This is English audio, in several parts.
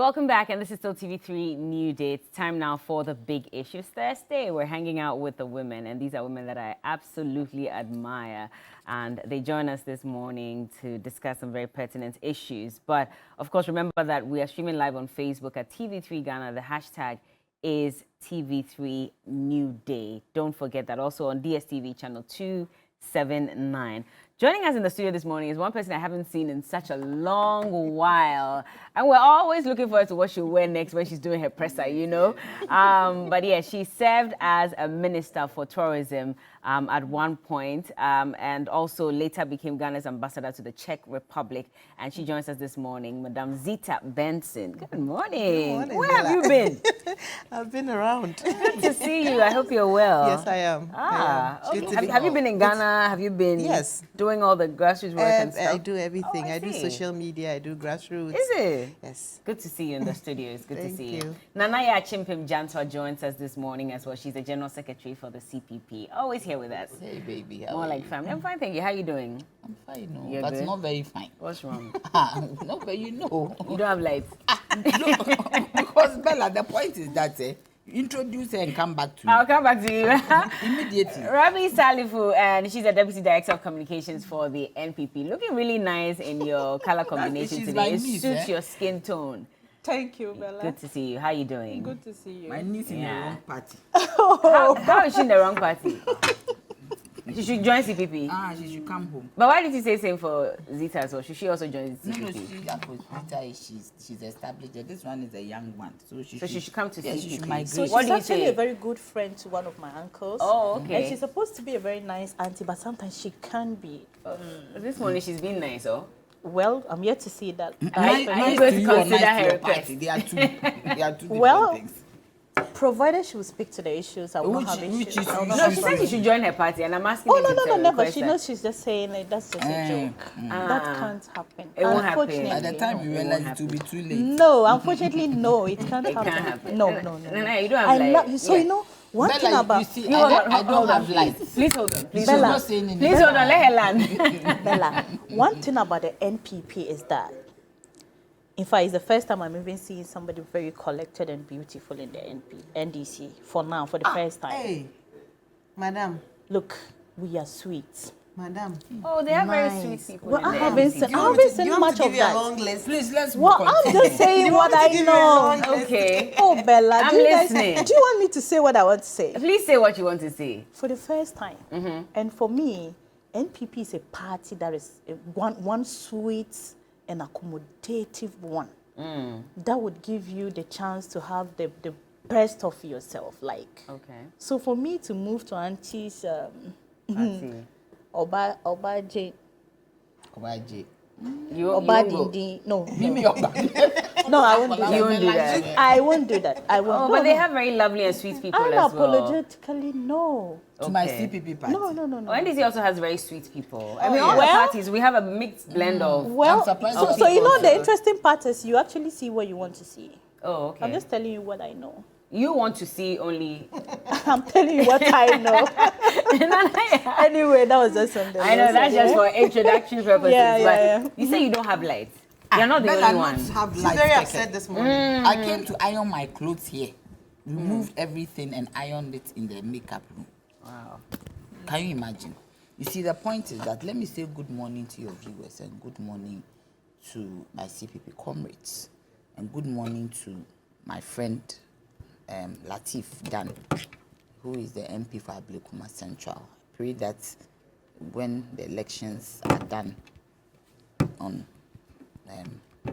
welcome back, and this is still TV3Newday. It's time now for the Big Issues Thursday. We're hanging out with the women, and these are women that I absolutely admire. And they join us this morning to discuss some very pertinent issues. But, of course, remember that we are streaming live on Facebook at TV3 Ghana. The hashtag is TV3Newday. Don't forget that. Also on DSTV channel 279. Joining us in the studio this morning is one person I haven't seen in such a long while. And we're always looking forward to what she'll wear next when she's doing her presser, you know. But yeah, she served as a minister for tourism at one point, and also later became Ghana's ambassador to the Czech Republic. And she joins us this morning, Madam Zita Benson. Good morning. Good morning, Where Bella. have you been? I've been around. Good to see you. I hope you're well. Yes, I am. Okay. Have you been in Ghana? Have you been doing all the grassroots work and stuff? I do everything. Oh, I do social media. I do grassroots. Is it? Yes. Good to see you in the studio. It's good to see Thank you. you. Nanaya Chimpim Jantwa joins us this morning as well. She's the General Secretary for the CPP. Always here with us. Hey, baby. How More are like you? family. I'm fine, thank you. How are you doing? I'm fine, no, You're but good? not very fine. What's wrong? No, but you know. You don't have lights. No, because Bella, the point is that introduce her and come back to I'll come back to you. immediately. Rabi Salifu, and she's the Deputy Director of Communications for the NPP. Looking really nice in your color combination she's today. my It niece, suits your skin tone. Thank you, Bella. Good to see you. How are you doing? Good to see you. My niece in the Yeah. wrong party. How is she in the wrong party? She should join CPP. She should come home. But why did you say same for Zita as well? Should she also join No, CPP? she's established. This one is a young one, so she should come to yeah, she should CPP. migrate. So What she's do you actually say? a very good friend to one of my uncles. Oh, okay. And she's supposed to be a very nice auntie, but sometimes she can be. This morning she's been nice, oh? Well, I'm yet to see that. Are you going to you or consider nice to her your request? party? They are two different Well, things. Provided she will speak to the issues, I will Which- not have which issues. is- I will not No, have she said problems. she should join her party, and I'm asking Oh, you no, to no, tell no, never. request She her. knows she's just saying it. That's just a joke. That can't happen. It won't happen. Unfortunately, By the time you It won't realize it happen. will be too late. No, unfortunately, no, it can't It happen. can't happen. No, No, no, no. no, you don't have I like- love you. So, yeah. you know, one Bella, thing about you see, You I hold don't, on, I don't hold on, have lights. Please hold on. Please She's hold on. not saying anything. Please hold on. Let her land. Bella, one thing about the NPP is that, in fact, it's the first time I'm even seeing somebody very collected and beautiful in the NDC. For now, for the first time. Hey, madam, Look, we are sweet. madam. Oh, they have very Nice. sweet people. Well, in I the haven't NDC. seen, You I want me haven't to- you seen want much me to of give you a that. long list? Please, let's Well, go I'm continue. just saying You what want me to I give you a long know. list? Okay. Oh, Bella, I'm do you guys, listening. do you want me to say what I want to say? Please say what you want to say. For the first time, and for me, NPP is a party that is one sweet and accommodative one. That would give you the chance to have the best of yourself. Like, Okay. so for me to move to Auntie's Party. Oba J, Obaje. You Oba won't go. Dindi, no, Mimi no, Oba. no, I won't do You won't that. do that. I won't do that. I won't. Oh, no, but they no. have very lovely and sweet people as well. Unapologetically, no. To my Okay. CPP party. No, no, no, no. Oh, NDC also has very sweet people. I mean, yeah. all the Well- parties, we have a mixed blend of... Well, I'm surprised so, that so you people know the also- interesting part is you actually see what you want to see. Oh, okay. I'm just telling you what I know. You want to see only... I'm telling you what I know. Anyway, that was just something. I know, that's just for introductory purposes. Yeah, but yeah. you say you don't have lights. You're not the Bella only not one. have She's lights, very Keke. upset this morning. I came to iron my clothes here. Removed everything and ironed it in the makeup room. Wow. Can you imagine? You see, the point is that let me say good morning to your viewers and good morning to my CPP comrades and good morning to my friend Latif Dan, who is the MP for Ablekuma Central. I pray that when the elections are done on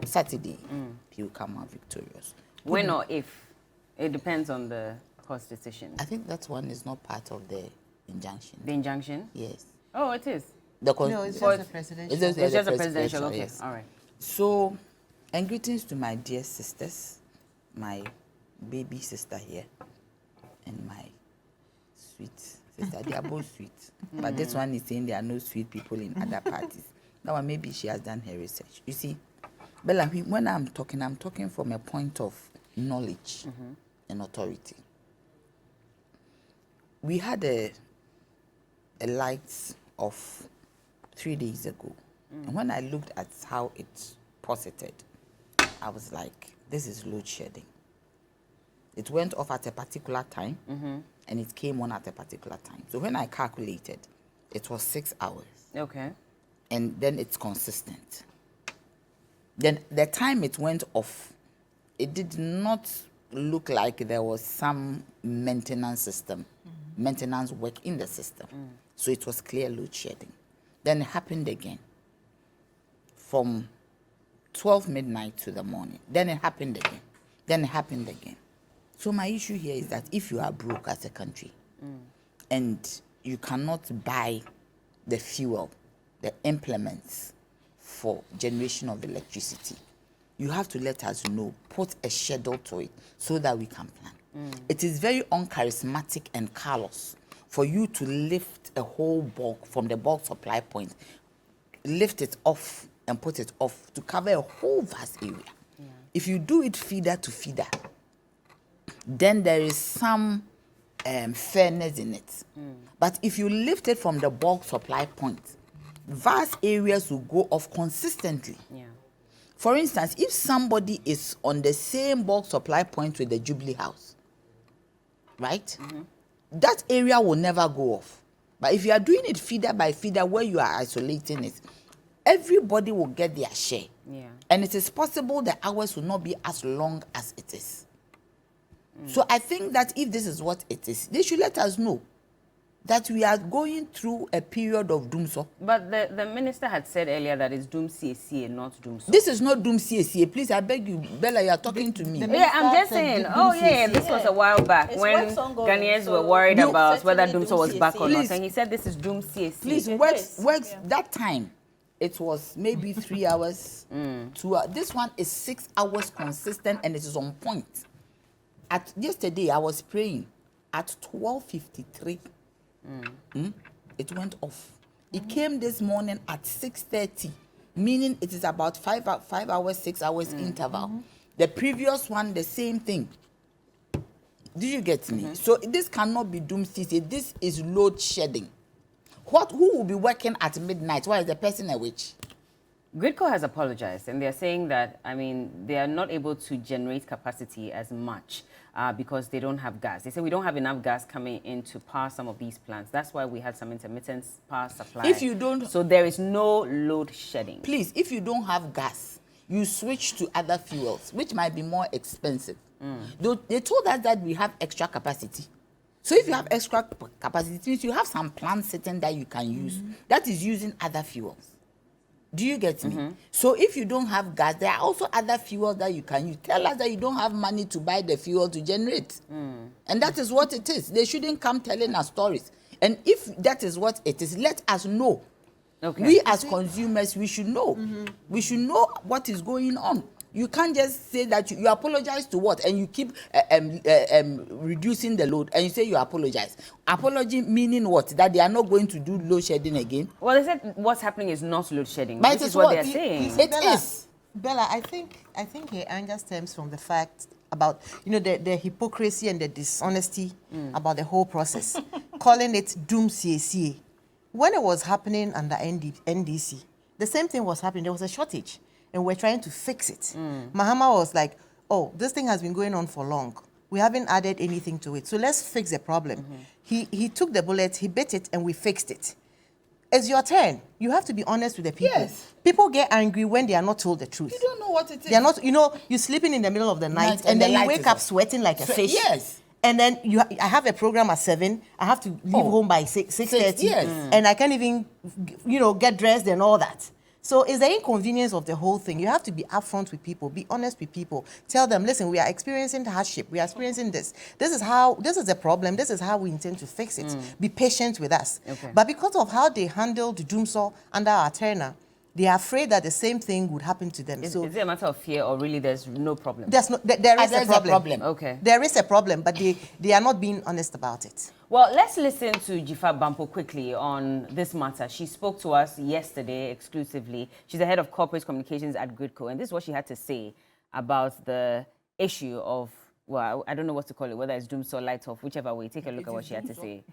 Saturday, he will come out victorious. When or if? It depends on the court's decision. I think that one is not part of the injunction. The injunction? Yes. Oh, it is. The No, it's just a presidential. It's It's just a presidential, okay. yes. All right. So, and greetings to my dear sisters, my baby sister here, and my sweet sister. They are both sweet. But this one is saying there are no sweet people in other parties. That one, maybe she has done her research. You see, Bella, when I'm talking from a point of knowledge and authority. We had a light of 3 days ago. And when I looked at how it posited, I was like, this is load shedding. It went off at a particular time, and it came on at a particular time. So when I calculated, it was 6 hours. Okay. And then it's consistent. Then the time it went off, it did not look like there was some maintenance system, maintenance work in the system. So it was clear load shedding. Then it happened again from 12 midnight to the morning. Then it happened again. Then it happened again. So my issue here is that if you are broke as a country and you cannot buy the fuel, the implements for generation of electricity, you have to let us know, put a schedule to it so that we can plan. It is very uncharismatic and callous for you to lift a whole bulk from the bulk supply point, lift it off and put it off to cover a whole vast area. If you do it feeder to feeder, then there is some fairness in it. But if you lift it from the bulk supply point, vast areas will go off consistently. For instance, if somebody is on the same bulk supply point with the Jubilee House, right? That area will never go off. But if you are doing it feeder by feeder where you are isolating it, everybody will get their share. And it is possible the hours will not be as long as it is. So I think that if this is what it is, they should let us know that we are going through a period of doomsday. But the minister had said earlier that it's doom CACA, not doomsday. This is not doom CACA. Please, I beg you, Bella, you are talking to me. Yeah, I'm just saying. Oh, yeah, this was a while back It's when works ongoing, Ghanaians so were worried no, about whether certainly doomsday was doom back or CACA. not. And he said this is doom CACA. Please, It works, is, that time, it was maybe 3 hours, 2 hours. This one is 6 hours consistent and it is on point. Yesterday, I was praying at 12:53. It went off. It came this morning at 6:30, meaning it is about 5 hours, 6 hours interval. The previous one, the same thing. Do you get me? So this cannot be doom CACA. This is load shedding. Who will be working at midnight? Why is the person a witch? Gridco has apologized, and they're saying that, I mean, they are not able to generate capacity as much because they don't have gas. They say we don't have enough gas coming in to power some of these plants. That's why we had some intermittent power supply. If you don't... So there is no load shedding. Please, if you don't have gas, you switch to other fuels, which might be more expensive. They told us that we have extra capacity. So if you have extra capacity, you have some plants sitting that you can use. That is using other fuels. Do you get me? So if you don't have gas, there are also other fuels that you can use. Tell us that you don't have money to buy the fuel to generate. And that is what it is. They shouldn't come telling us stories. And if that is what it is, let us know. Okay. We as consumers, we should know. We should know what is going on. You can't just say that you apologize to what, and you keep reducing the load, and you say you apologize. Apology meaning what? That they are not going to do load shedding again? Well, they said what's happening is not load shedding. But This is what they're saying. It is. Bella, I think her anger stems from the fact about, the hypocrisy and the dishonesty about the whole process, calling it doom CACA. When it was happening under NDC, the same thing was happening. There was a shortage, and we're trying to fix it. Mahama was like, oh, this thing has been going on for long. We haven't added anything to it, so let's fix the problem. He took the bullet, he bit it, and we fixed it. It's your turn. You have to be honest with the people. Yes. People get angry when they are not told the truth. You don't know what it is. They're not, you're sleeping in the middle of the night, and then you wake up sweating like a fish. Yes. And then I have a program at 7. I have to leave home by 6:30. Yes. And I can't even, get dressed and all that. So it's the inconvenience of the whole thing. You have to be upfront with people, be honest with people. Tell them, listen, we are experiencing hardship. We are experiencing this. This is a problem. This is how we intend to fix it. Be patient with us. Okay. But because of how they handled Doomsaw under our turner, they are afraid that the same thing would happen to them. Is So it a matter of fear, or really there's no problem? there is a problem. Okay. There is a problem, but they are not being honest about it. Well, let's listen to Jifa Bampo quickly on this matter. She spoke to us yesterday exclusively. She's the head of corporate communications at Gridco, and this is what she had to say about the issue of, well, I don't know what to call it, whether it's doomsday or light off, whichever way. Take a look at what she had to say.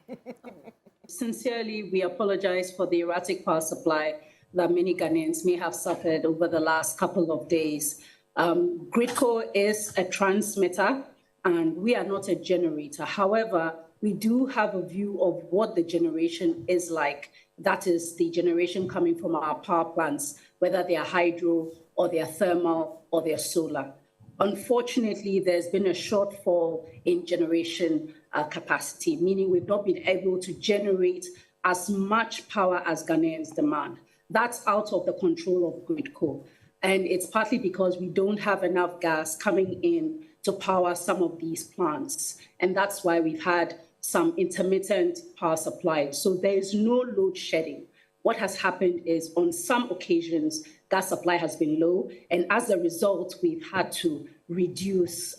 Sincerely, we apologize for the erratic power supply that many Ghanaians may have suffered over the last couple of days. Gridco is a transmitter, and we are not a generator. However, we do have a view of what the generation is like. That is the generation coming from our power plants, whether they are hydro or they are thermal or they are solar. Unfortunately, there's been a shortfall in generation capacity, meaning we've not been able to generate as much power as Ghanaians demand. That's out of the control of Gridco. And it's partly because we don't have enough gas coming in to power some of these plants. And that's why we've had some intermittent power supply. So there is no load shedding. What has happened is on some occasions, gas supply has been low. And as a result, we've had to reduce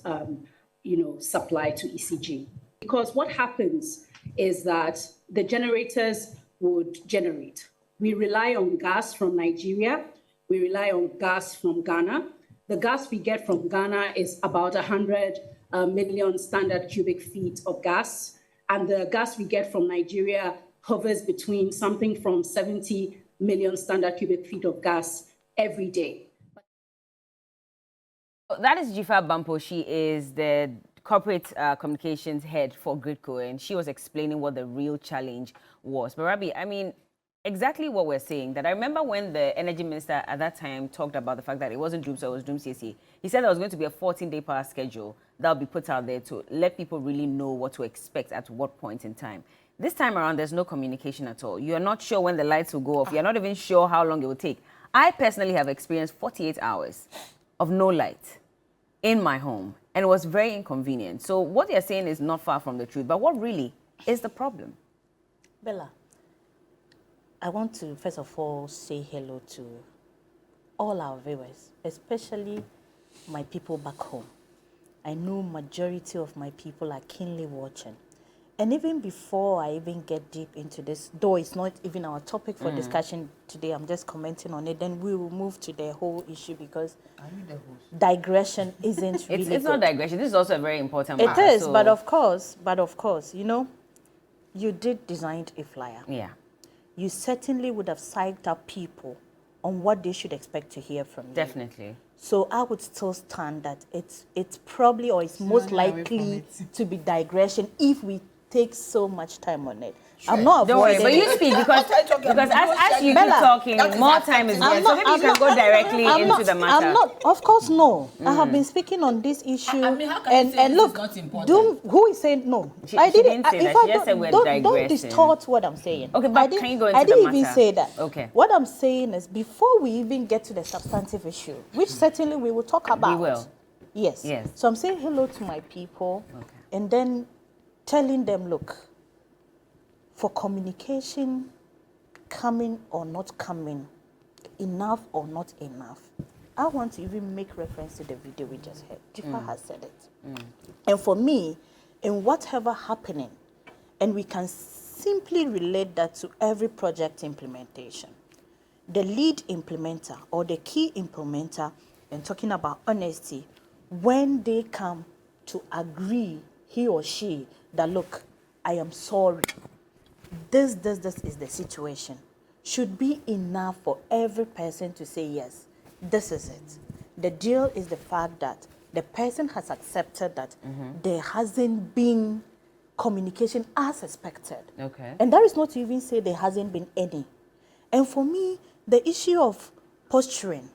supply to ECG. Because what happens is that the generators would generate. We rely on gas from Nigeria. We rely on gas from Ghana. The gas we get from Ghana is about 100 million standard cubic feet of gas. And the gas we get from Nigeria hovers between something from 70 million standard cubic feet of gas every day. That is Jifa Bampo. She is the corporate communications head for Gridco, and she was explaining what the real challenge was. But Rabi, I mean, exactly what we're saying, that I remember when the energy minister at that time talked about the fact that it wasn't Doom, so it was Doom CSE. He said there was going to be a 14-day power schedule that would be put out there to let people really know what to expect at what point in time. This time around, there's no communication at all. You're not sure when the lights will go off. You're not even sure how long it will take. I personally have experienced 48 hours of no light in my home, and it was very inconvenient. So what you're saying is not far from the truth, but what really is the problem? Bella, I want to first of all say hello to all our viewers, especially my people back home. I know majority of my people are keenly watching. And even before I even get deep into this, though it's not even our topic for discussion today, I'm just commenting on it, then we will move to the whole issue because digression isn't really It's not digression. This is also a very important It matter. is, So, but of course, you know, you did design a flyer. yeah. You certainly would have psyched up people on what they should expect to hear from you. Definitely. So I would still stand that it's probably, or it's most likely to be digression if we take so much time on it. Sure. I'm not Don't worry, avoiding but you speak because as you keep talking, more time is given. So maybe you can go directly into the matter. I'm not, of course, no. I have been speaking on this issue. I mean, how can you say and this look, is not important? who is saying no? She didn't say that. She just said we're digressing. Don't distort what I'm saying. Okay, but can you go into I didn't the even matter? say that. Okay. What I'm saying is before we even get to the substantive issue, which certainly we will talk about. We will. Yes. Yes. So I'm saying hello to my people, Okay. and then telling them, look, for communication coming or not coming, enough or not enough, I want to even make reference to the video we just heard. Jifa has said it. And for me, in whatever happening, and we can simply relate that to every project implementation, the lead implementer or the key implementer, and talking about honesty, when they come to agree, he or she, that look, I am sorry, this is the situation, should be enough for every person to say, yes, this is it. The deal is the fact that the person has accepted that there hasn't been communication as expected. Okay. And that is not to even say there hasn't been any. And for me, the issue of posturing,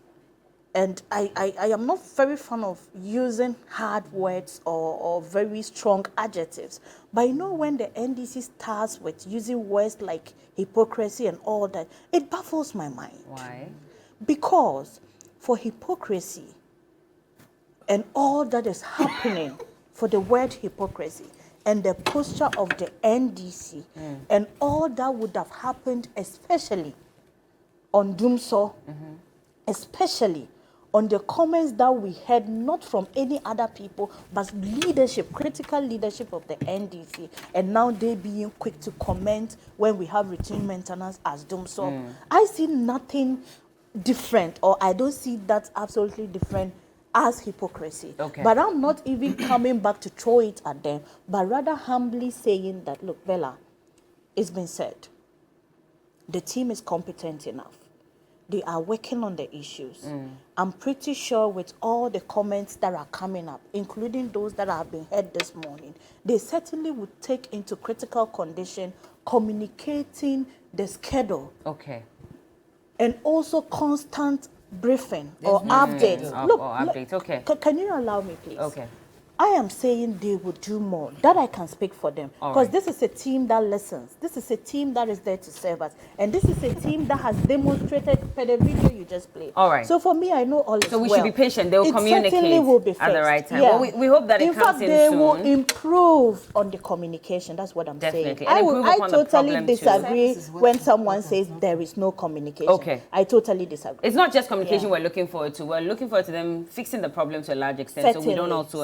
and I am not very fond of using hard words or very strong adjectives. But you know, when the NDC starts with using words like hypocrisy and all that, it baffles my mind. Why? Because for hypocrisy and all that is happening for the word hypocrisy and the posture of the NDC and all that would have happened, especially on Doomso, especially on the comments that we heard not from any other people, but leadership, critical leadership of the NDC, and now they being quick to comment when we have routine maintenance as Doomso. I see nothing different, or I don't see that absolutely different as hypocrisy. Okay. But I'm not even coming back to throw it at them, but rather humbly saying that, look, Bella, it's been said, the team is competent enough. they are working on the issues. I'm pretty sure with all the comments that are coming up, including those that have been heard this morning, they certainly would take into critical condition communicating the schedule. Okay. And also constant briefing or updates. Look, updates. Okay. Can you allow me, please? Okay. I am saying they would do more. That I can speak for them. Because this is a team that listens. This is a team that is there to serve us. And this is a team that has demonstrated per the video you just played. All right. So for me, I know all is So we well. should be patient. They will communicate certainly will be at the fixed. right time. Yeah. Well, we hope that it comes in they soon. will improve on the communication. That's what I'm Definitely. saying. And improve I upon the totally problem too. disagree when someone says there is no communication. Okay. I totally disagree. It's not just communication we're looking forward to. We're looking forward to them fixing the problem to a large extent, so we don't also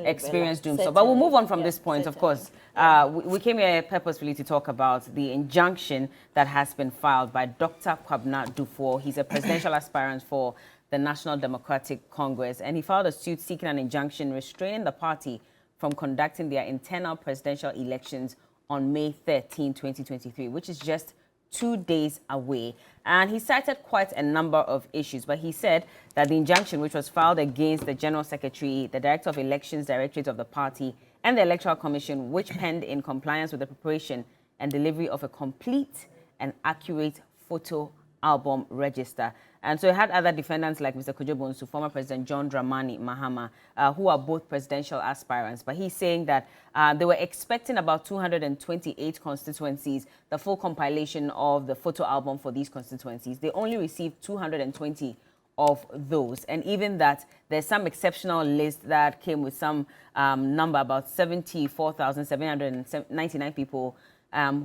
experience doom. So, but we'll move on from this point, of course. We came here purposefully to talk about the injunction that has been filed by Dr. Kwabena Dufour. He's a presidential aspirant for the National Democratic Congress, and he filed a suit seeking an injunction restraining the party from conducting their internal presidential elections on May 13, 2023, which is just 2 days away. And he cited quite a number of issues, but he said that the injunction, which was filed against the General Secretary, the Director of Elections Directorate of the party, and the Electoral Commission, which penned in compliance with the preparation and delivery of a complete and accurate photo album register. And so it had other defendants like Mr. Kojo Bonsu, former President John Dramani Mahama, who are both presidential aspirants. But he's saying that they were expecting about 228 constituencies, the full compilation of the photo album for these constituencies. They only received 220 of those. And even that, there's some exceptional list that came with some number, about 74,799 people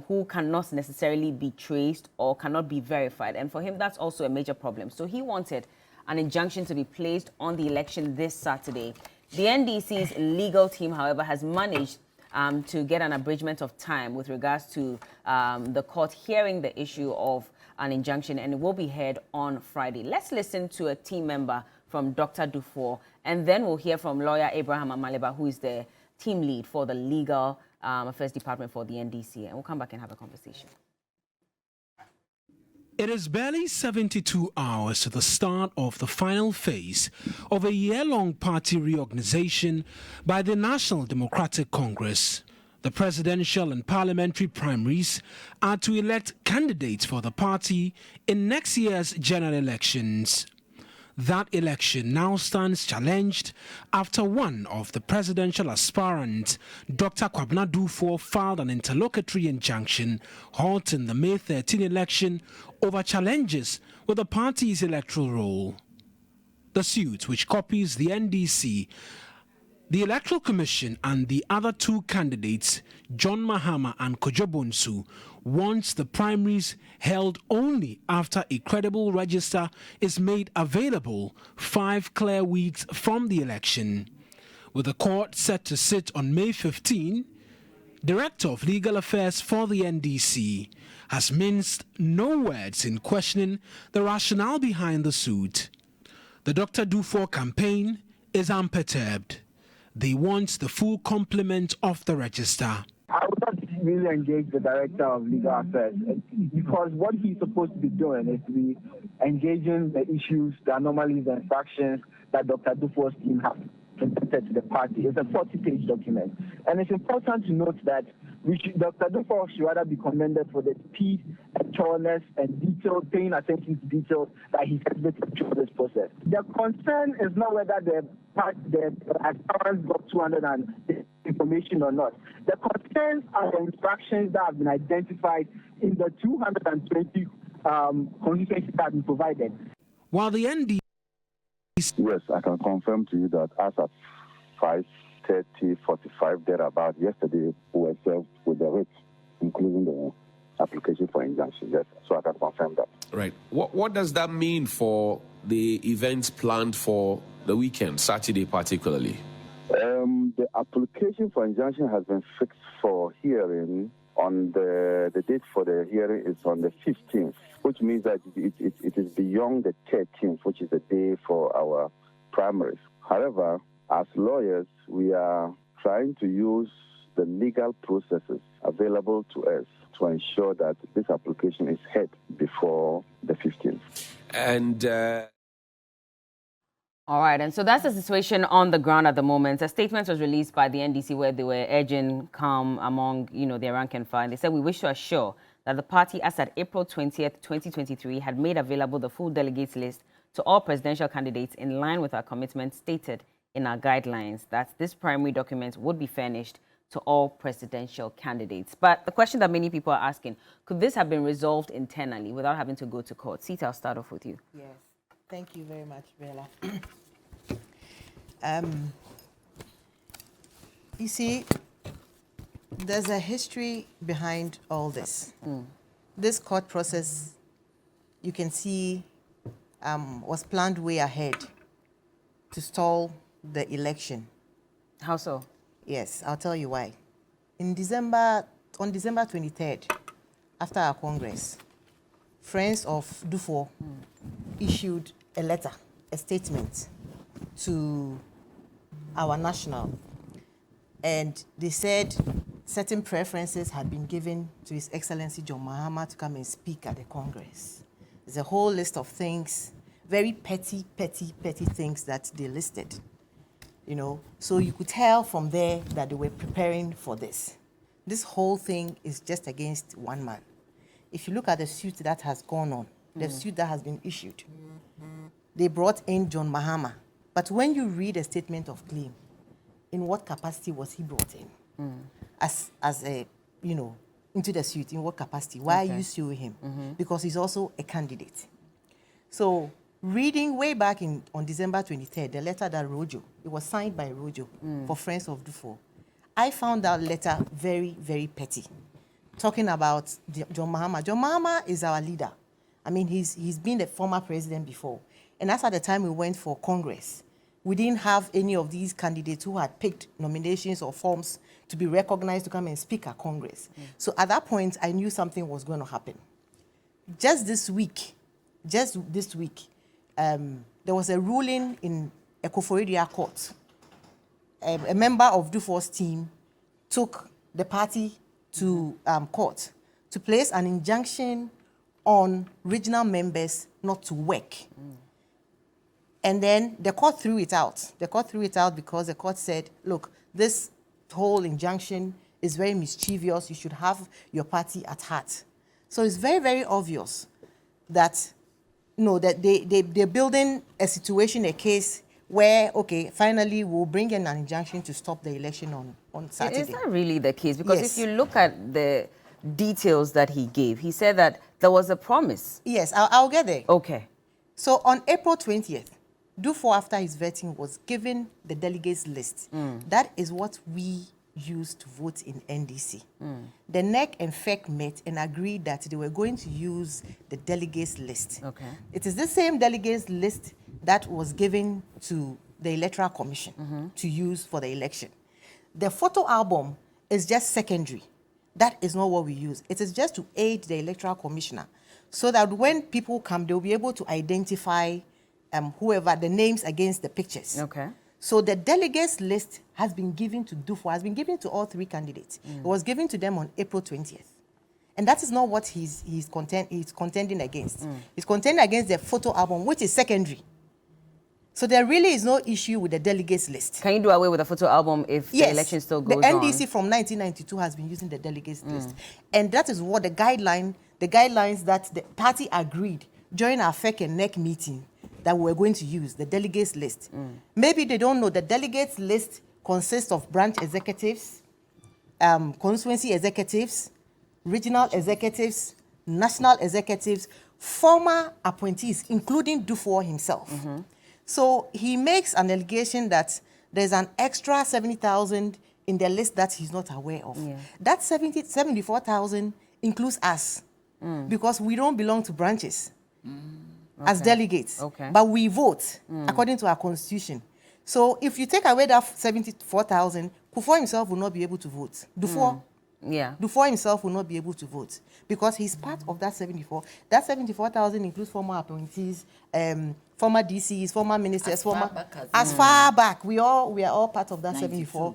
who cannot necessarily be traced or cannot be verified. And for him, that's also a major problem. So he wanted an injunction to be placed on the election this Saturday. The NDC's legal team, however, has managed to get an abridgment of time with regards to the court hearing the issue of an injunction, and it will be heard on Friday. Let's listen to a team member from Dr. Dufour, and then we'll hear from lawyer Abraham Amaleba, who is the team lead for the legal affairs department for the NDC, and we'll come back and have a conversation. It is barely 72 hours to the start of the final phase of a year-long party reorganization by the National Democratic Congress. The presidential and parliamentary primaries are to elect candidates for the party in next year's general elections. That election now stands challenged after one of the presidential aspirants, Dr. Kwabena Dufour, filed an interlocutory injunction halting the May 13 election over challenges with the party's electoral roll. The suit, which copies the NDC, the Electoral Commission and the other two candidates, John Mahama and Kojo Bonsu, wants the primaries held only after a credible register is made available 5 clear weeks from the election. With the court set to sit on May 15, Director of Legal Affairs for the NDC has minced no words in questioning the rationale behind the suit. The Dr. Dufour campaign is unperturbed. They want the full complement of the register. I would not really engage the Director of Legal Affairs because what he's supposed to be doing is to be engaging the issues, the anomalies, the infractions that Dr. Dufour's team have presented to the party. It's a 40-page document. And it's important to note that Dr. Dufour should rather be commended for the speed and thoroughness and detail, paying attention to details that he's exhibited through this process. The concern is not whether the aspirants got 200 and information or not. The concerns are the infractions that have been identified in the 220 constituencies that have been provided. While the NDC... Yes, I can confirm to you that as at 5:30:45 thereabout yesterday, we were served with the writ, including the application for injunction. Yes, so I can confirm that. Right. What does that mean for the events planned for the weekend, Saturday particularly? The application for injunction has been fixed for hearing on the date for the hearing is on the 15th, which means that it is beyond the 13th, which is the day for our primaries. However, as lawyers, we are trying to use the legal processes available to us to ensure that this application is heard before the 15th. And All right, and so that's the situation on the ground at the moment. A statement was released by the NDC where they were urging calm among, their rank and file. They said, we wish to assure that the party, as at April 20th, 2023, had made available the full delegates list to all presidential candidates in line with our commitment stated in our guidelines, that this primary document would be furnished to all presidential candidates. But the question that many people are asking, could this have been resolved internally without having to go to court? Sita, I'll start off with you. Yes. Thank you very much, Bella. You see, there's a history behind all this. This court process, you can see, was planned way ahead to stall the election. How so? Yes, I'll tell you why. On December 23rd, after our Congress, Friends of Dufo issued a letter, a statement to our national, and they said certain preferences had been given to His Excellency John Mahama to come and speak at the Congress. There's a whole list of things, very petty things that they listed. So you could tell from there that they were preparing for this. This whole thing is just against one man. If you look at the suit that has gone on, the suit that has been issued, they brought in John Mahama. But when you read a statement of claim, in what capacity was he brought in? As a, into the suit, in what capacity? Why are you suing him? Because he's also a candidate. So reading way back on December 23rd, the letter that Rojo, it was signed by Rojo for Friends of Dufo. I found that letter very, very petty, talking about John Mahama. John Mahama is our leader. I mean, he's been the former president before. And as at the time we went for Congress, we didn't have any of these candidates who had picked nominations or forms to be recognized to come and speak at Congress. So at that point, I knew something was going to happen. Just this week, there was a ruling in a Koforidua court. A member of Dufour's team took the party to court to place an injunction on regional members not to work. And then the court threw it out. The court threw it out because the court said, look, this whole injunction is very mischievous. You should have your party at heart. So it's very, very obvious that, that they're building a situation, a case where, okay, finally we'll bring in an injunction to stop the election on Saturday. Is that really the case? Because Yes. if you look at the details that he gave, he said that there was a promise. Yes, I'll get there. Okay. So on April 20th, Dufo, after his vetting, was given the delegates list. That is what we used to vote in NDC. The NEC and FEC met and agreed that they were going to use the delegates list. Okay. It is the same delegates list that was given to the Electoral Commission to use for the election. The photo album is just secondary. That is not what we use. It is just to aid the Electoral Commissioner so that when people come, they'll be able to identify whoever, the names against the pictures. Okay. So the delegates list has been given to Dufo, has been given to all three candidates. It was given to them on April 20th. And that is not what he's contending against. He's contending against the photo album, which is secondary. So there really is no issue with the delegates list. Can you do away with the photo album if the election still goes on? The NDC from 1992 has been using the delegates list. And that is what the guidelines that the party agreed during our FEC and NEC meeting that we were going to use, the delegates list. Maybe they don't know the delegates list consists of branch executives, constituency executives, regional executives, national executives, former appointees, including Dufo himself. So he makes an allegation that there's an extra 70,000 in the list that he's not aware of. That 74,000 includes us because we don't belong to branches as delegates, but we vote according to our constitution. So if you take away that 74,000, Kufuor himself will not be able to vote. Dufo himself will not be able to vote because he's part of that 74. That 74,000 includes former appointees, former DCs, former ministers, as far back. We are all part of that 74.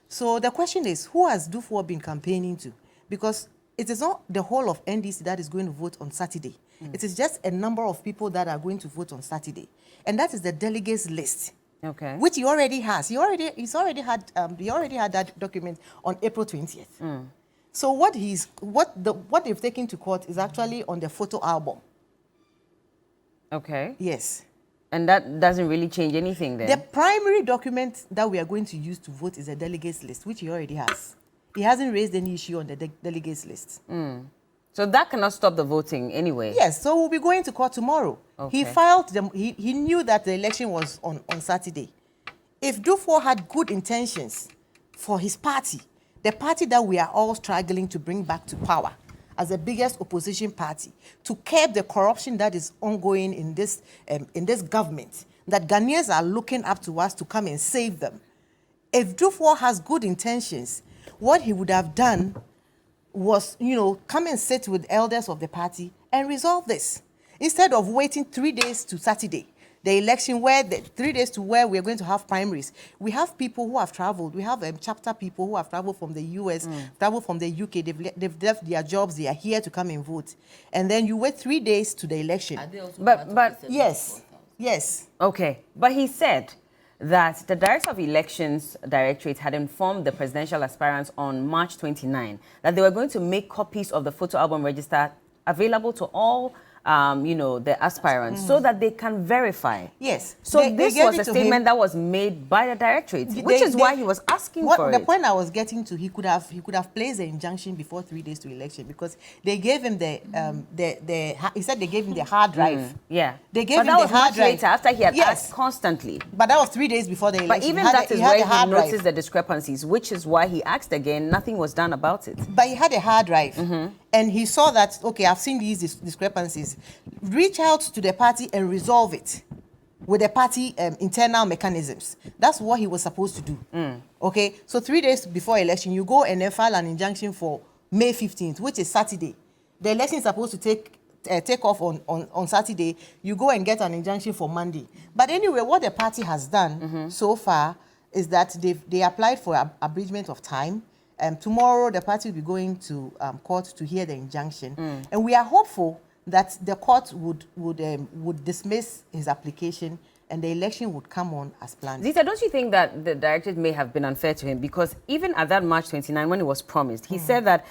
So the question is, who has Dufo been campaigning to? Because it is not the whole of NDC that is going to vote on Saturday. It is just a number of people that are going to vote on Saturday. And that is the delegates list. Okay. Which he already has. He already had that document on April 20th. So what they've taken to court is actually on the photo album. Okay. Yes. And that doesn't really change anything then? The primary document that we are going to use to vote is the delegates list, which he already has. He hasn't raised any issue on the delegates list. So that cannot stop the voting anyway? Yes, so we'll be going to court tomorrow. Okay. He filed them. He knew that the election was on Saturday. If Dufour had good intentions for his party, the party that we are all struggling to bring back to power as the biggest opposition party, to curb the corruption that is ongoing in this government, that Ghanaians are looking up to us to come and save them. If Dufour has good intentions, what he would have done was, come and sit with elders of the party and resolve this. Instead of waiting 3 days to Saturday, the election, 3 days to where we're going to have primaries. We have people who have traveled. We have chapter people who have traveled from the US, traveled from the UK. They've left their jobs. They are here to come and vote. And then you wait 3 days to the election. But yes. Okay. But he said that the Director of Elections Directorate had informed the presidential aspirants on March 29 that they were going to make copies of the photo album register available to all the aspirants so that they can verify. Yes. So this was a statement that was made by the directorate, which is why he was asking for it. The point I was getting to, he could have placed the injunction before 3 days to election, because they gave him he said they gave him the hard drive. Yeah. They gave him the hard drive. But that was much later, after he had asked constantly. But that was 3 days before the election. But even that is where he noticed the discrepancies, which is why he asked again. Nothing was done about it. But he had a hard drive. And he saw that, okay, I've seen these discrepancies. Reach out to the party and resolve it with the party internal mechanisms. That's what he was supposed to do. Okay, so 3 days before election, you go and then file an injunction for May 15th, which is Saturday. The election is supposed to take off on Saturday. You go and get an injunction for Monday. But anyway, what the party has done so far is that they applied for abridgment of time. Tomorrow, the party will be going to court to hear the injunction. And we are hopeful that the court would dismiss his application and the election would come on as planned. Zita, don't you think that the directorate may have been unfair to him? Because even at that March 29, when it was promised, he said that,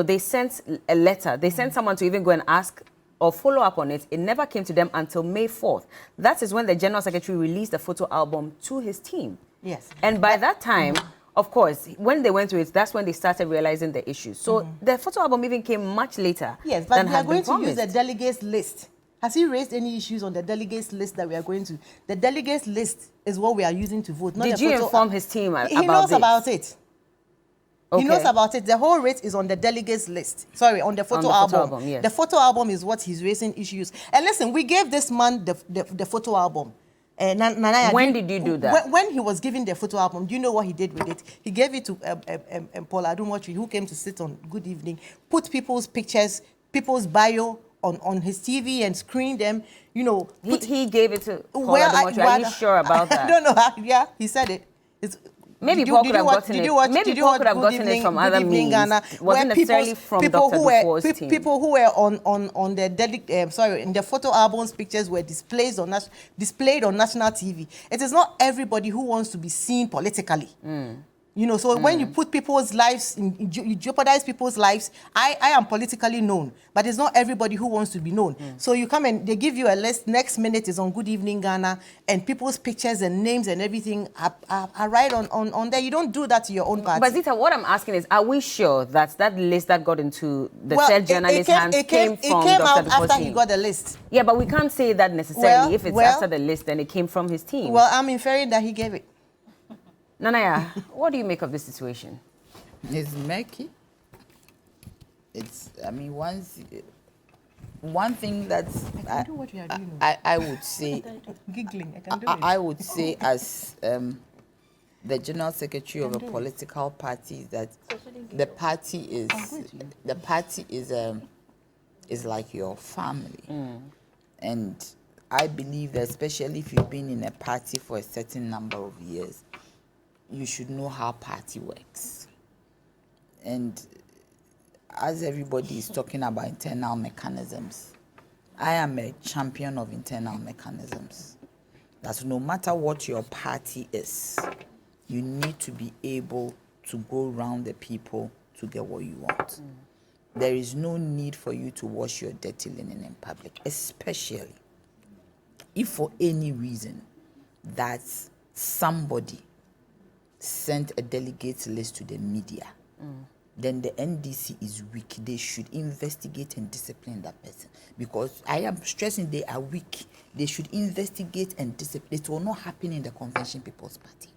they sent a letter. They sent someone to even go and ask or follow up on it. It never came to them until May 4th. That is when the General Secretary released the photo album to his team. Yes. And by that time, of course, when they went to it, that's when they started realizing the issues. So the photo album even came much later. Yes, but we are going to use the delegates list. Has he raised any issues on the delegates list that we are going to? The delegates list is what we are using to vote. Not Did you inform his team about this? He knows about it. Okay. He knows about it. The whole rate is on the delegates list. Sorry, on the photo album. Yes. The photo album is what he's raising issues. And listen, we gave this man the photo album. Nanaya, when did you do that? When he was giving the photo album, do you know what he did with it? He gave it to Paul Adumotri, who came to sit on Good Evening, put people's pictures, people's bio on his TV and screen them. He gave it to Paul Adumotri. Are you sure about that? I don't know. Yeah, he said it. Maybe Paul could have gotten it. Maybe Paul could have gotten it from other means. It wasn't necessarily from Dr. Dufour's team. People who were on the in the photo albums, pictures were displayed on national TV. It is not everybody who wants to be seen politically. So when you put people's lives, you jeopardize people's lives. I am politically known, but it's not everybody who wants to be known. So you come and they give you a list. Next minute is on Good Evening Ghana, and people's pictures and names and everything are right on there. You don't do that to your own party. But Zita, what I'm asking is, are we sure that list that got into the said journalist's hands came from Dr. Dufour's out after team? he got the list. Yeah, but we can't say that necessarily. If it's after the list, then it came from his team. Well, I'm inferring that he gave it. Nanaya, what do you make of this situation? It's murky. One thing that's I would say, giggling. I can do it. I would say as the general secretary of a political party that the party is like your family, and I believe that especially if you've been in a party for a certain number of years, you should know how party works. And as everybody is talking about internal mechanisms, I am a champion of internal mechanisms. That no matter what your party is, you need to be able to go around the people to get what you want. There is no need for you to wash your dirty linen in public, especially if for any reason that somebody sent a delegates list to the media, then the NDC is weak. They should investigate and discipline that person. Because I am stressing they are weak. They should investigate and discipline. It will not happen in the Convention People's Party.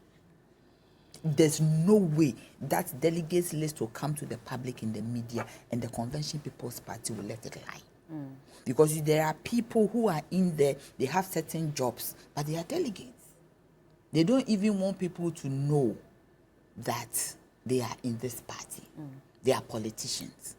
There's no way that delegates list will come to the public in the media and the Convention People's Party will let it lie. Because there are people who are in there, they have certain jobs, but they are delegates. They don't even want people to know that they are in this party. They are politicians.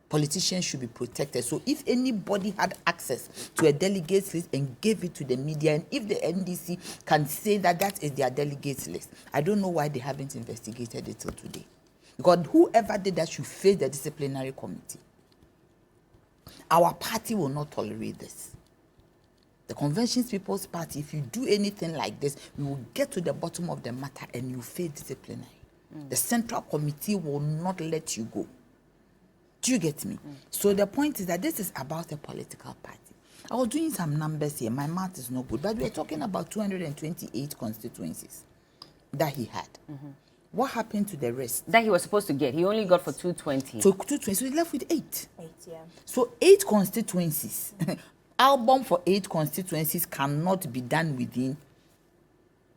Politicians should be protected. So if anybody had access to a delegates list and gave it to the media, and if the NDC can say that that is their delegates list, I don't know why they haven't investigated it till today. Because whoever did that should face the disciplinary committee. Our party will not tolerate this. The Convention People's Party, if you do anything like this, we will get to the bottom of the matter and you face disciplinary. The Central Committee will not let you go. Do you get me? So the point is that this is about a political party. I was doing some numbers here. My math is not good, but we are talking about 228 constituencies that he had. What happened to the rest? That he was supposed to get. He only got for 220. So 220. So he left with 8. 8, yeah. So 8 constituencies. Album for 8 constituencies cannot be done within.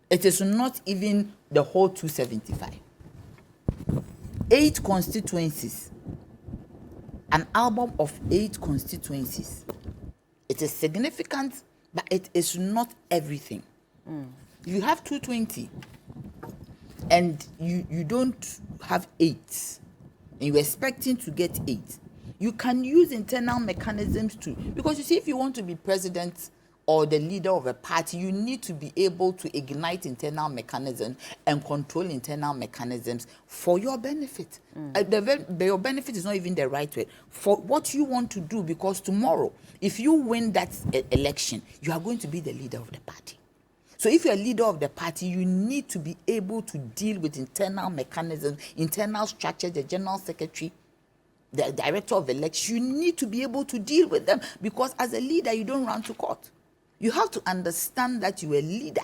It is not even the whole 275. 8 constituencies. An album of 8 constituencies. It is significant, but it is not everything. You have 220 and you don't have 8 and you're expecting to get 8. You can use internal mechanisms to, because you see, if you want to be president or the leader of a party, you need to be able to ignite internal mechanisms and control internal mechanisms for your benefit. Your benefit is not even the right word. For what you want to do, because tomorrow, if you win that election, you are going to be the leader of the party. So if you're a leader of the party, you need to be able to deal with internal mechanisms, internal structure, the general secretary, the director of elections. You need to be able to deal with them, because as a leader, you don't run to court. You have to understand that you're a leader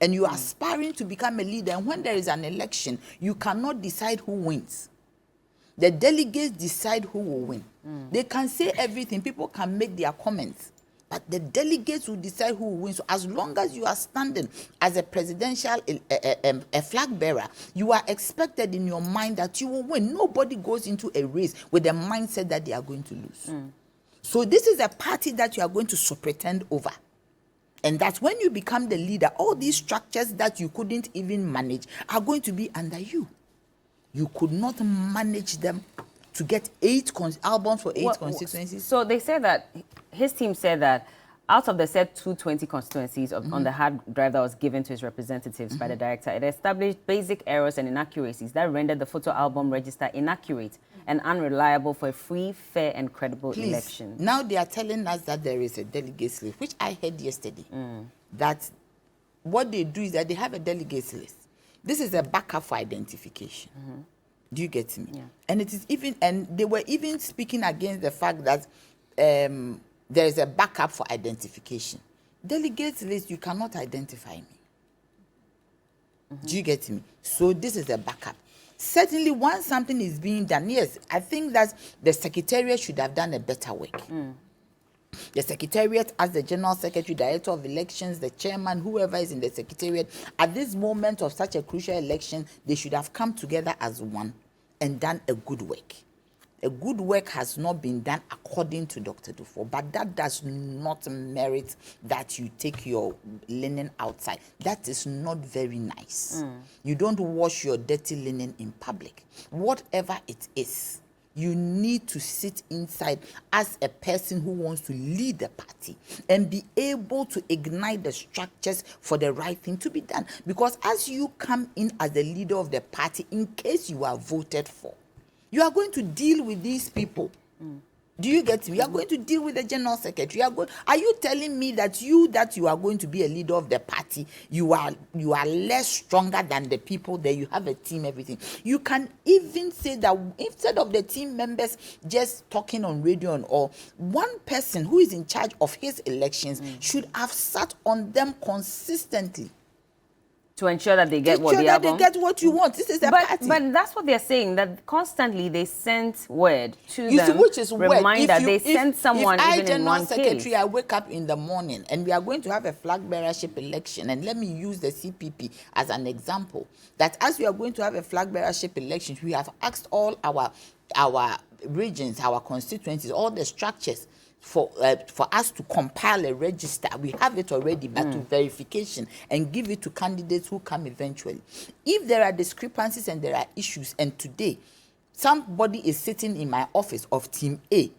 and you are aspiring to become a leader. And when there is an election, you cannot decide who wins. The delegates decide who will win. They can say everything. People can make their comments. But the delegates will decide who will win. So as long as you are standing as a presidential a flag bearer, you are expected in your mind that you will win. Nobody goes into a race with the mindset that they are going to lose. So this is a party that you are going to superintend over. And that when you become the leader, all these structures that you couldn't even manage are going to be under you. You could not manage them to get 8 albums for 8 constituencies. So they said that, his team said that out of the said 220 constituencies on the hard drive that was given to his representatives by the director, it established basic errors and inaccuracies that rendered the photo album register inaccurate and unreliable for a free, fair, and credible election. Now they are telling us that there is a delegates list, which I heard yesterday. That what they do is that they have a delegates list. This is a backup for identification. Do you get me? Yeah. And it is even, and they were even speaking against the fact that there is a backup for identification. Delegates list, you cannot identify me. Do you get me? So this is a backup. Certainly, once something is being done, yes, I think that the Secretariat should have done a better work. The Secretariat, as the General Secretary, Director of Elections, the Chairman, whoever is in the Secretariat, at this moment of such a crucial election, they should have come together as one and done a good work. A good work has not been done according to Dr. Dufour, but that does not merit that you take your linen outside. That is not very nice. You don't wash your dirty linen in public. Whatever it is, you need to sit inside as a person who wants to lead the party and be able to ignite the structures for the right thing to be done. Because as you come in as the leader of the party, in case you are voted for, you are going to deal with these people. Do you get me? You are going to deal with the general secretary. Are you telling me that you are going to be a leader of the party, you are less stronger than the people there? You have a team, everything. You can even say that instead of the team members just talking on radio or one person who is in charge of his elections should have sat on them consistently. To ensure that they get what they want. They get what you want. This is a party. But that's what they're saying, that constantly they send word to them. You see, which is reminder. They send someone even in one case. If I, General Secretary, I wake up in the morning and we are going to have a flag bearership election, and let me use the CPP as an example, that as we are going to have a flag bearership election, we have asked all our regions, our constituencies, all the structures, for us to compile a register. We have it already, but to verification and give it to candidates who come eventually. If there are discrepancies and there are issues, and today somebody is sitting in my office of Team A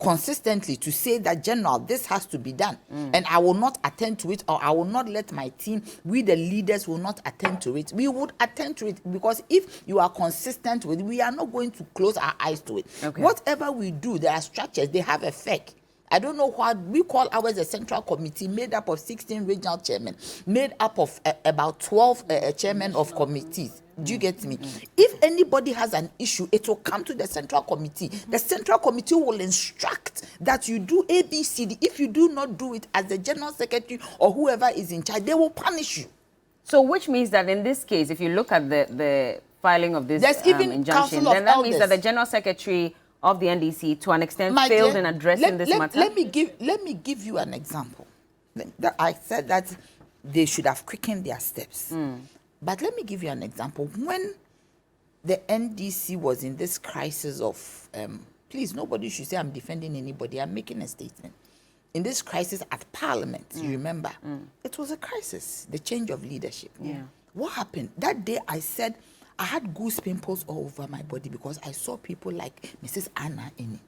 consistently to say that, General, this has to be done, and I will not attend to it, or I will not let my team, we the leaders will not attend to it. We would attend to it, because if you are consistent with it, we are not going to close our eyes to it. Okay. Whatever we do, there are structures, they have effect. I don't know what we call ours a central committee made up of 16 regional chairmen, made up of about 12 chairmen of committees. Do you get me? If anybody has an issue, it will come to the central committee. The central committee will instruct that you do A, B, C, D. If you do not do it as the general secretary or whoever is in charge, they will punish you. So which means that in this case, if you look at the filing of this injunction, then that means that the general secretary of the NDC, to an extent, failed in addressing this matter? Let me give you an example. I said that they should have quickened their steps. But let me give you an example. When the NDC was in this crisis of, please, nobody should say I'm defending anybody. I'm making a statement. In this crisis at Parliament, you remember, it was a crisis, the change of leadership. Yeah. What happened? That day I said, I had goose pimples all over my body because I saw people like Mrs. Anna Eni.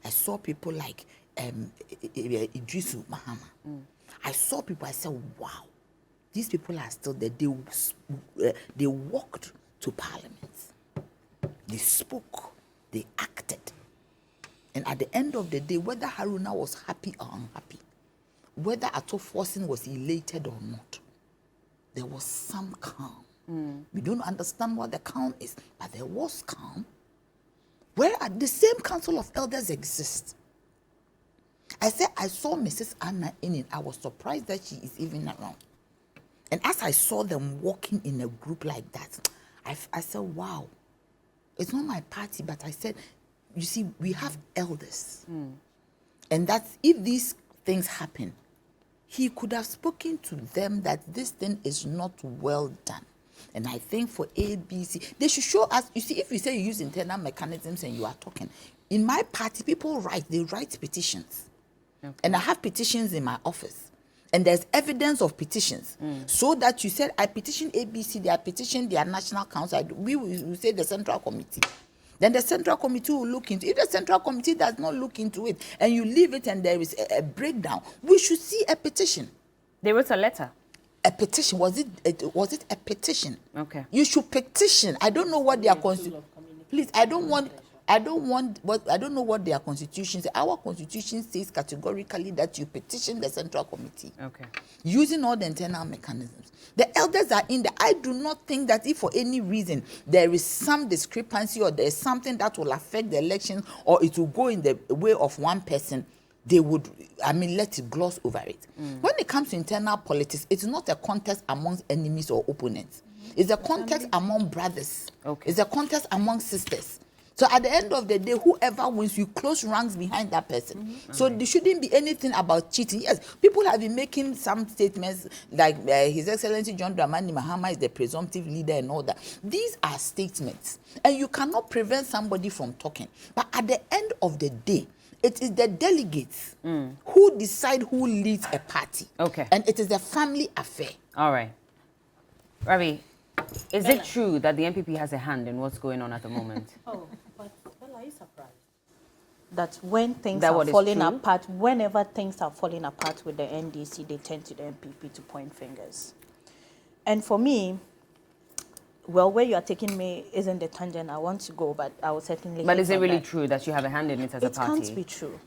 I saw people like Idrisu Mahama. I saw people, I said, wow, these people are still there. They walked to Parliament. They spoke. They acted. And at the end of the day, whether Haruna was happy or unhappy, whether Ato Forson was elated or not, there was some calm. We don't understand what the calm is, but there was calm. Where the same council of elders exists. I said, I saw Mrs. Anna in it. I was surprised that she is even around. And as I saw them walking in a group like that, I said, wow, it's not my party, but I said, you see, we have elders. And that if these things happen, he could have spoken to them that this thing is not well done. And I think for ABC, they should show us, you see, if you say you use internal mechanisms and you are talking, in my party, people they write petitions. Okay. And I have petitions in my office. And there's evidence of petitions. So that you said, I petition ABC, they are petitioning their national council. We will say the central committee. Then the central committee will look into it. If the central committee does not look into it and you leave it and there is a breakdown, we should see a petition. They wrote a letter. A petition. Was it a petition? Okay. You should petition. I don't know what their Please, I don't know what their constitution says. Our constitution says categorically that you petition the central committee. Okay. Using all the internal mechanisms. The elders are in there. I do not think that if for any reason there is some discrepancy or there is something that will affect the election or it will go in the way of one person, they would, let it gloss over it. When it comes to internal politics, it's not a contest amongst enemies or opponents. It's a contest among brothers. Okay. It's a contest among sisters. So at the end of the day, whoever wins, you close ranks behind that person. So there shouldn't be anything about cheating. Yes, people have been making some statements like His Excellency John Dramani Mahama is the presumptive leader and all that. These are statements. And you cannot prevent somebody from talking. But at the end of the day, it is the delegates who decide who leads a party. Okay. And it is a family affair. All right. Ravi, is it true that the NPP has a hand in what's going on at the moment? Oh, but Bella, are you surprised? That when things are falling apart, whenever things are falling apart with the NDC, they tend to the NPP to point fingers. And for me, well, where you are taking me isn't the tangent I want to go, but I will certainly. But is it really that. true that you have a hand in it as a party? It can't be true.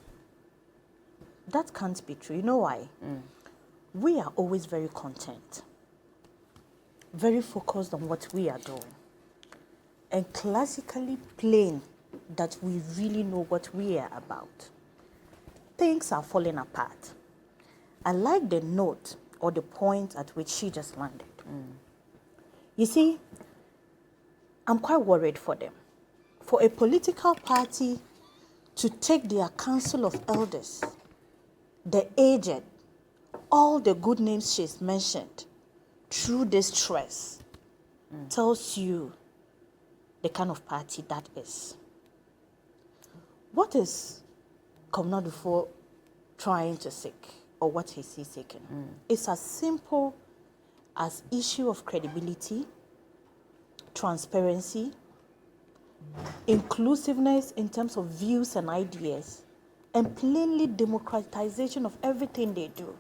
That can't be true. You know why? We are always very content, very focused on what we are doing, and classically plain that we really know what we are about. Things are falling apart. I like the note or the point at which she just landed. You see, I'm quite worried for them. For a political party to take their council of elders, the aged, all the good names she's mentioned, through this stress, tells you the kind of party that is. What is Komnadufo trying to seek, or what is he seeking? It's as simple as issue of credibility, transparency, inclusiveness in terms of views and ideas, and plainly democratization of everything they do.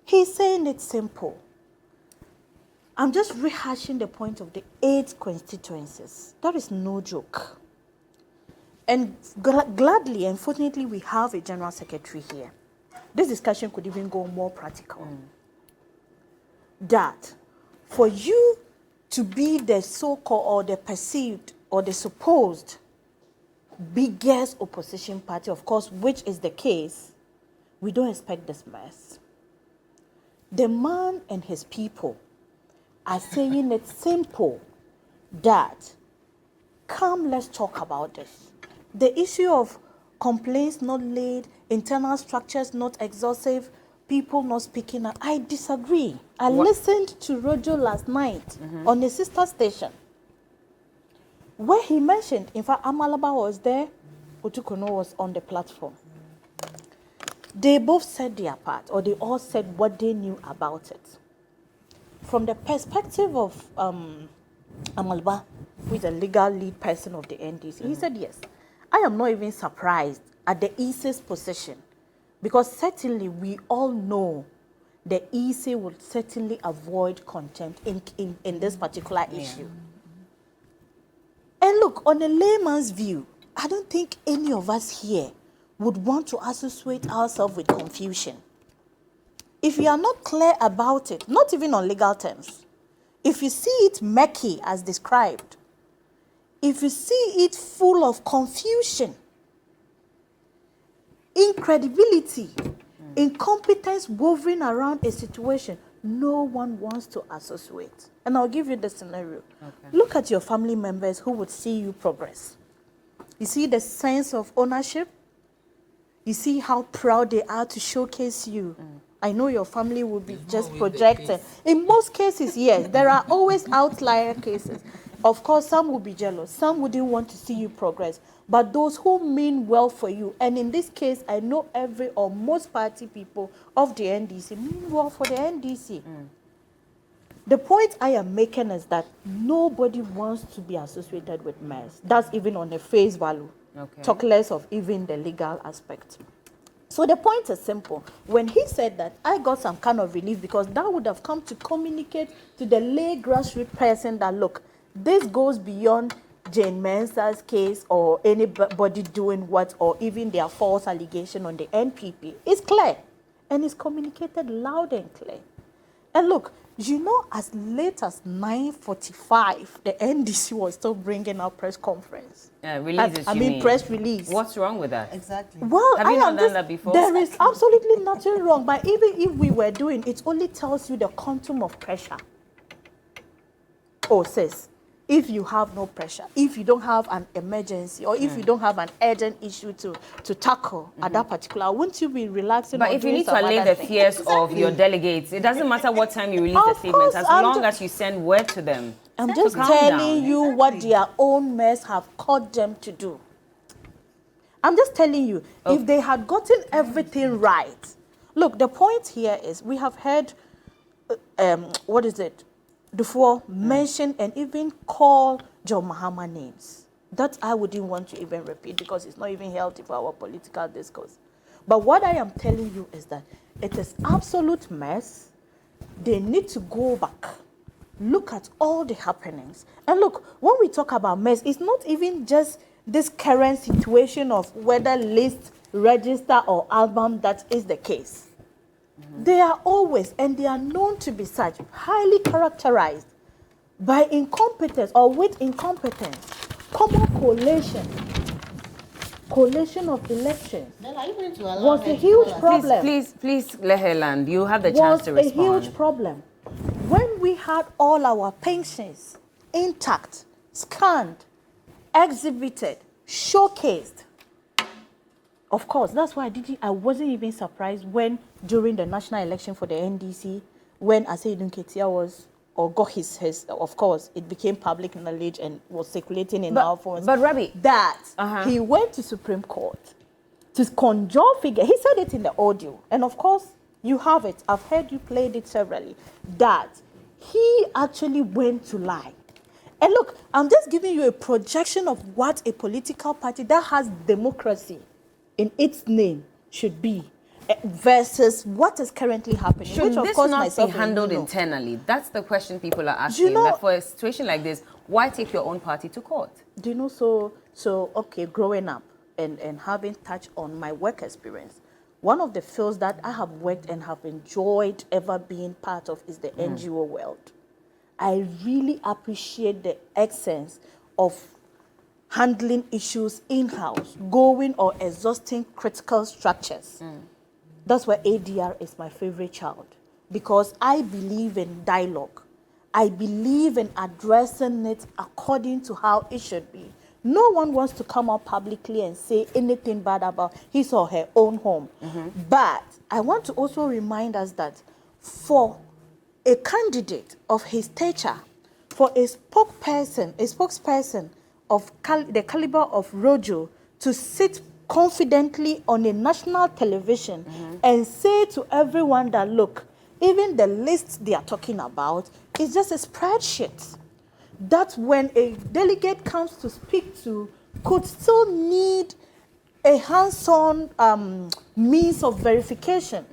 He's saying it's simple. I'm just rehashing the point of the 8 constituencies. That is no joke. And gladly, unfortunately, we have a general secretary here. This discussion could even go more practical. That for you to be the so-called or the perceived or the supposed biggest opposition party, of course, which is the case, we don't expect this mess. The man and his people are saying it's simple that, come, let's talk about this. The issue of complaints not laid, internal structures not exhaustive, people not speaking up, I disagree. I listened to Rojo last night on a sister station where he mentioned, in fact, Amalaba was there, Otukono was on the platform. They both said their part, or they all said what they knew about it. From the perspective of Amalaba, who is a legal lead person of the NDC, he said, yes, I am not even surprised at the EC's position, because certainly we all know the EC would certainly avoid contempt in this particular issue. And look, on a layman's view, I don't think any of us here would want to associate ourselves with confusion. If you are not clear about it, not even on legal terms, if you see it murky as described, if you see it full of confusion, incredibility, incompetence woven around a situation, no one wants to associate. And I'll give you the scenario. Look at your family members who would see you progress. You see the sense of ownership. You see how proud they are to showcase you. I know your family will be just projecting. In most cases, yes, there are always outlier cases. Of course, some will be jealous. Some wouldn't want to see you progress. But those who mean well for you, and in this case, I know every or most party people of the NDC mean well for the NDC. The point I am making is that nobody wants to be associated with mess. That's even on the face value. Talk less of even the legal aspect. So the point is simple. When he said that, I got some kind of relief, because that would have come to communicate to the lay grassroots person that, look, this goes beyond Jane Mensah's case or anybody doing what, or even their false allegation on the NPP. It's clear, and it's communicated loud and clear. And look, you know, as late as 9:45, the NDC was still bringing out press conference. Releases, press release. What's wrong with that? Exactly. Well, Have you not done that before? There is absolutely nothing wrong. But even if we were doing, it only tells you the quantum of pressure. Oh, sis, if you have no pressure, if you don't have an emergency, or if you don't have an urgent issue to tackle at that particular, wouldn't you be relaxing? But if you need to allay the fears of your delegates, it doesn't matter what time you release the statements, as long as you send word to them. I'm just telling you what their own mess have caused them to do. I'm just telling you, if they had gotten everything right. Look, the point here is we have heard, Dufour mention and even call John Mahama names. That I wouldn't want to even repeat, because it's not even healthy for our political discourse. But what I am telling you is that it is absolute mess. They need to go back look at all the happenings. And look, when we talk about mess, it's not even just this current situation of whether list, register, or album that is the case. They are always, and they are known to be such, highly characterized by incompetence or with incompetence. Common collation of elections was a huge problem. Please let her land. You have the chance to respond. Was a huge problem. When we had all our pensions intact, scanned, exhibited, showcased. Of course, that's why I wasn't even surprised when during the national election for the NDC, when Asei Dunketia was or got his of course, it became public knowledge and was circulating in our phones. But Rabi, that he went to Supreme Court to conjure figure. He said it in the audio, and of course, you have it. I've heard you played it severally. That he actually went to lie. And look, I'm just giving you a projection of what a political party that has democracy in its name should be versus what is currently happening. Should which of this course not myself be handled internally? That's the question people are asking. That for a situation like this, why take your own party to court? Do you know, so okay, growing up and having touched on my work experience, one of the fields that I have worked and have enjoyed ever being part of is the NGO world. I really appreciate the essence of handling issues in-house, going or exhausting critical structures. That's why ADR is my favorite child, because I believe in dialogue. I believe in addressing it according to how it should be. No one wants to come out publicly and say anything bad about his or her own home. But I want to also remind us that for a candidate of his stature, for a spokesperson of the caliber of Rojo to sit confidently on a national television and say to everyone that, look, even the list they are talking about is just a spreadsheet. That when a delegate comes to speak to, could still need a hands-on means of verification.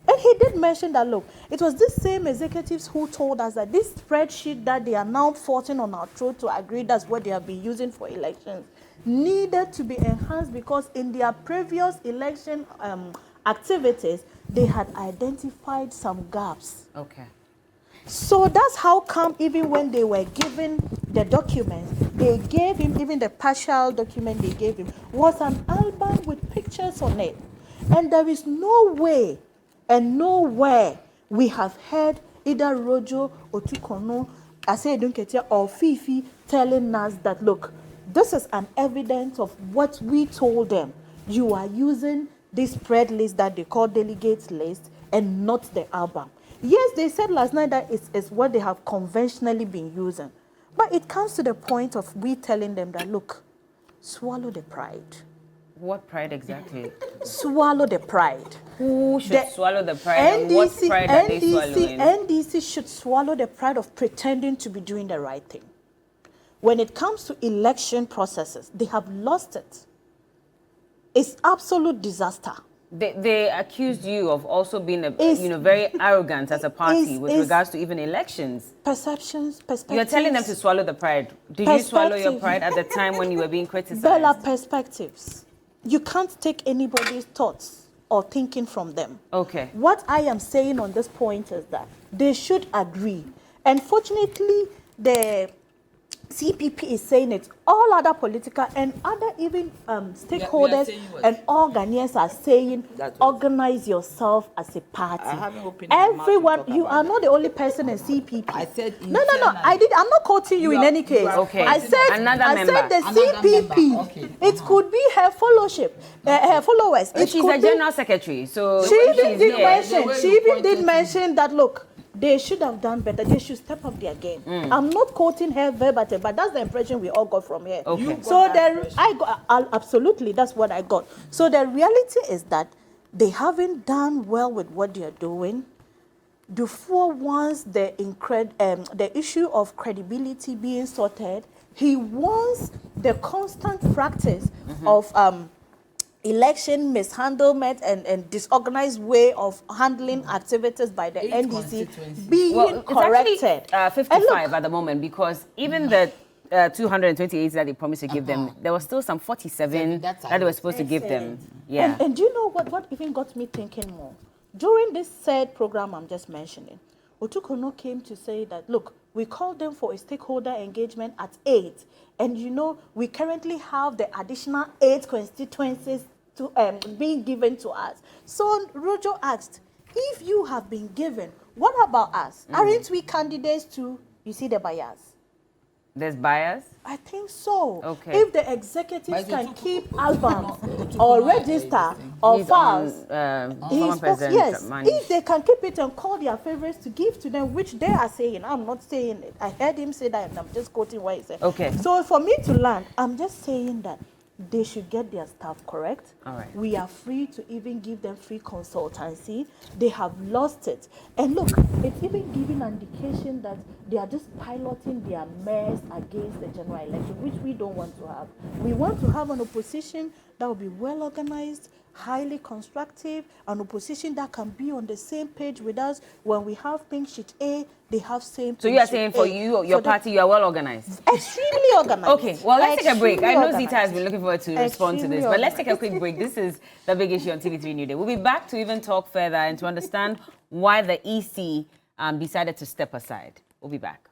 And he did mention that, look, it was these same executives who told us that this spreadsheet that they are now forcing on our throat to agree that's what they have been using for elections needed to be enhanced because in their previous election activities, they had identified some gaps. Okay. So that's how come even when they were given the documents, they gave him, even the partial document they gave him, was an album with pictures on it. And there is no way and nowhere we have heard either Rojo or Tukono, Asei Dunketia or Fifi telling us that, look, this is an evidence of what we told them. You are using this spread list that they call delegates list and not the album. Yes, they said last night that it's what they have conventionally been using. But it comes to the point of we telling them that, look, swallow the pride. What pride exactly? Swallow the pride. Who should swallow the pride? And what pride are they swallowing? NDC should swallow the pride of pretending to be doing the right thing. When it comes to election processes, they have lost it. It's absolute disaster. They accused you of also being very arrogant as a party with regards to even elections. Perceptions, perspectives. You're telling them to swallow the pride. Did you swallow your pride at the time when you were being criticized? Bella, perspectives. You can't take anybody's thoughts or thinking from them. Okay. What I am saying on this point is that they should agree. And fortunately, the CPP is saying it. All other political and other even stakeholders and all Ghanaians are saying, organize yourself as a party. Everyone, you are not the only person in CPP. I said no. I'm not quoting you in any case. Okay. I said the CPP. Okay. It could be her fellowship, her followers. She's a general secretary, so she even did mention that, look, they should have done better. They should step up their game. I'm not quoting her verbatim, but that's the impression we all got from her. Okay. So absolutely, that's what I got. So the reality is that they haven't done well with what they are doing. Before once the issue of credibility being sorted, he wants the constant practice of election mishandlement and disorganized way of handling activities by the NDC being corrected. It's actually 55 at the moment, because even the 228 that they promised to give them, there was still some 47 that they were supposed to give them. Yeah. And do you know what even got me thinking more? During this third program I'm just mentioning, Otukono came to say that, look, we called them for a stakeholder engagement at 8. And you know, we currently have the additional 8 constituencies to being given to us. So Rojo asked, if you have been given, what about us? Aren't we candidates to, you see the bias? There's bias? I think so. Okay. If the executives can keep albums or register or files, yes, if they can keep it and call their favorites to give to them, which they are saying, I'm not saying it. I heard him say that, and I'm just quoting what he said. Okay. So for me to land, I'm just saying that they should get their stuff correct. All right. We are free to even give them free consultancy. They have lost it. And look, it's even giving an indication that they are just piloting their mess against the general election, which we don't want to have. We want to have an opposition that will be well organized, highly constructive, an opposition that can be on the same page with us. When we have pink sheet A, they have same pink sheet A. So you are saying for you, your party, you are well organized? Extremely organized. Okay, well, let's take a break. I know organized. Zita has been looking forward to respond to this, but let's take a quick break. This is The Big Issue on TV3Newday. We'll be back to even talk further and to understand why the EC decided to step aside. We'll be back.